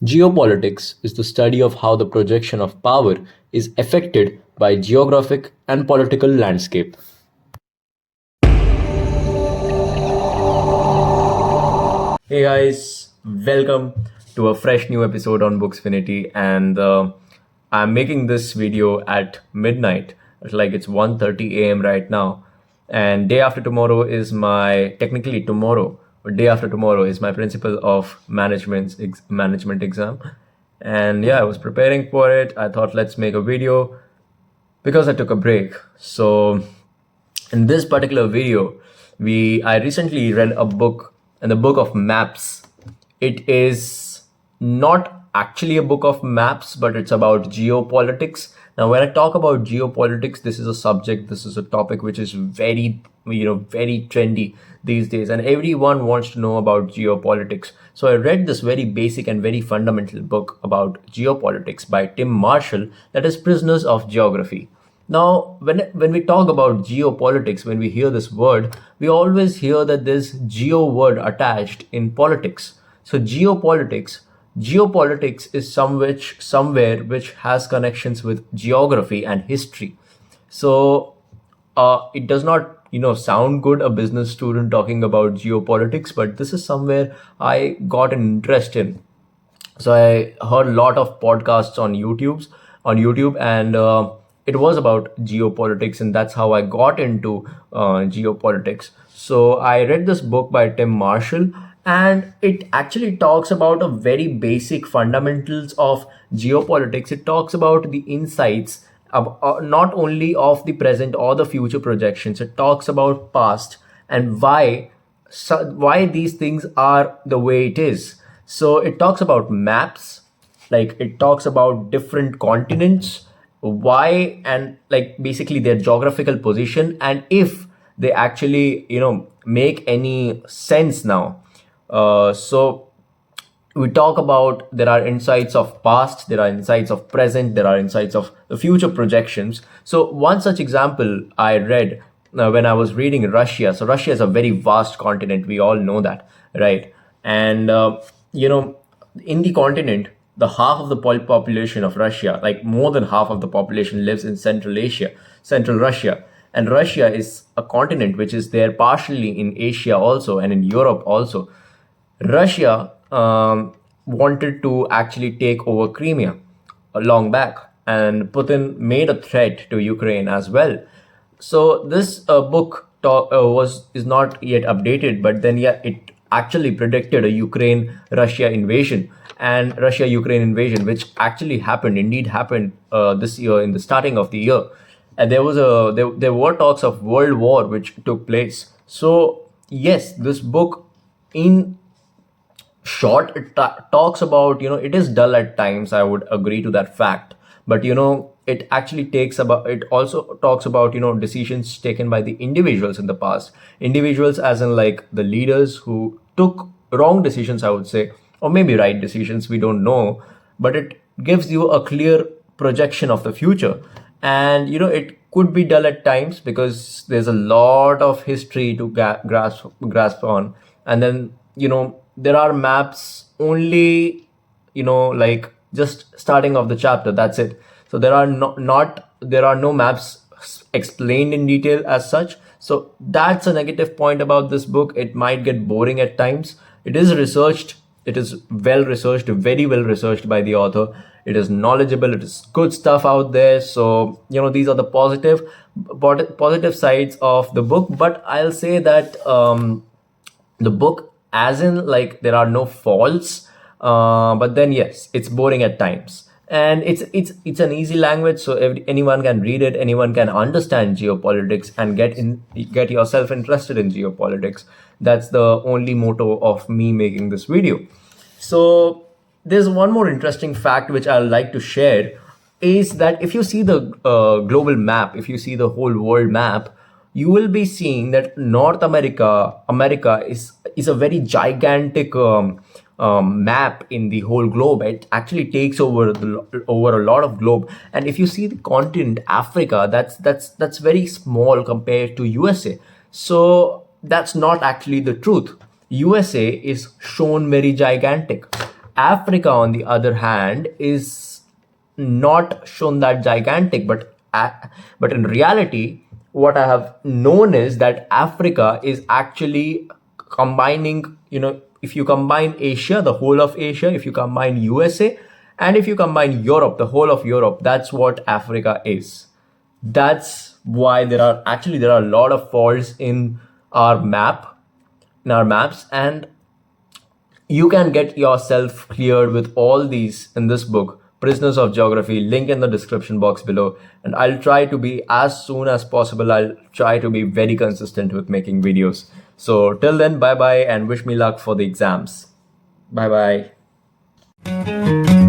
Geopolitics is the study of how the projection of power is affected by geographic and political landscape. Hey guys, welcome to a fresh new episode on Booksfinity, and I'm making this video at midnight. It's 1:30 a.m. right now, and day after tomorrow is my technically tomorrow, but day after tomorrow is my principal of management exam, and yeah, I was preparing for it. I thought let's make a video because I took a break. So in this particular video, I recently read a book, and the book of maps. It is not actually a book of maps, but it's about geopolitics. Now, when I talk about geopolitics, this is a subject, this is a topic which is very trendy these days, and everyone wants to know about geopolitics. So I read this very basic and very fundamental book about geopolitics by Tim Marshall, that is Prisoners of Geography. Now, when we talk about geopolitics, when we hear this word, we always hear that there's geo word attached in politics. So geopolitics is somewhere which has connections with geography and history. So it does not sound good, a business student talking about geopolitics, but this is somewhere I got an interest in. So I heard a lot of podcasts on YouTube, and it was about geopolitics, and that's how I got into geopolitics. So I read this book by Tim Marshall, and it actually talks about a very basic fundamentals of geopolitics. It talks about the insights of, not only of the present or the future projections. It talks about past and why these things are the way it is. So it talks about maps, like it talks about different continents, why, and like basically their geographical position, and if they actually make any sense now. So we talk about, there are insights of past, there are insights of present, there are insights of the future projections. So one such example I read when I was reading Russia. So Russia is a very vast continent, we all know that, right? And in the continent, the half of the population of Russia, like more than half of the population, lives in Central Russia. And Russia is a continent which is there partially in Asia also and in Europe also. Russia wanted to actually take over Crimea long back, and Putin made a threat to Ukraine as well. So this book is not yet updated, but then yeah, it actually predicted a Ukraine-Russia invasion, and Russia-Ukraine invasion, which actually indeed happened this year in the starting of the year. And there were talks of world war which took place. So yes, this book in short, it talks about, it is dull at times, I would agree to that fact, but it actually it also talks about decisions taken by the individuals in the past, individuals as in like the leaders who took wrong decisions, I would say, or maybe right decisions, we don't know, but it gives you a clear projection of the future. And it could be dull at times because there's a lot of history to grasp on. And then there are maps only, like just starting of the chapter, that's it. So there are no maps explained in detail as such. So that's a negative point about this book. It might get boring at times. It is researched, it is well researched, very well researched by the author. It is knowledgeable, it is good stuff out there. So these are the positive sides of the book. But I'll say that the book, as in like there are no faults, but then yes, it's boring at times, and it's an easy language, so anyone can read it, anyone can understand geopolitics and get yourself interested in geopolitics. That's the only motto of me making this video. So there's one more interesting fact which I'd like to share, is that if you see the global map, if you see the whole world map, you will be seeing that North America is a very gigantic map in the whole globe. It actually takes over a lot of globe. And if you see the continent Africa, that's very small compared to USA. So that's not actually the truth. USA is shown very gigantic, Africa, on the other hand, is not shown that gigantic, but in reality, what I have known is that Africa is actually combining, if you combine Asia, the whole of Asia, if you combine USA, and if you combine Europe, the whole of Europe, that's what Africa is. That's why there are a lot of faults our map in our maps, and you can get yourself cleared with all these in this book, Prisoners of Geography, link in the description box below. And I'll try to be, as soon as possible, I'll try to be very consistent with making videos. So till then, bye bye, and wish me luck for the exams. Bye bye.